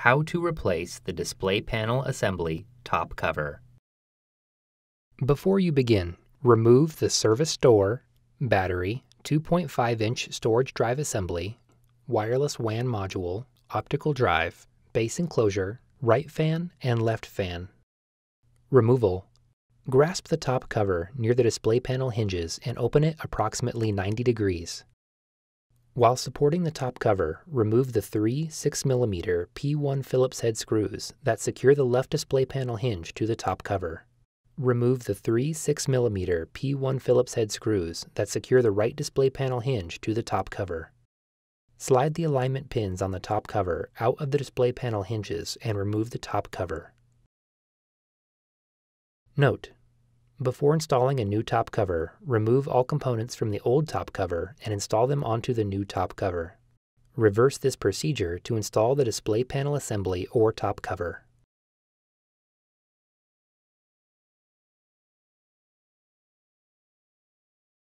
How to replace the display panel assembly top cover. Before you begin, remove the service door, battery, 2.5-inch storage drive assembly, wireless WAN module, optical drive, base enclosure, right fan and left fan. Removal. Grasp the top cover near the display panel hinges and open it approximately 90 degrees. While supporting the top cover, remove the three 6mm P1 Phillips head screws that secure the left display panel hinge to the top cover. Remove the three 6mm P1 Phillips head screws that secure the right display panel hinge to the top cover. Slide the alignment pins on the top cover out of the display panel hinges and remove the top cover. Note: before installing a new top cover, remove all components from the old top cover and install them onto the new top cover. Reverse this procedure to install the display panel assembly or top cover.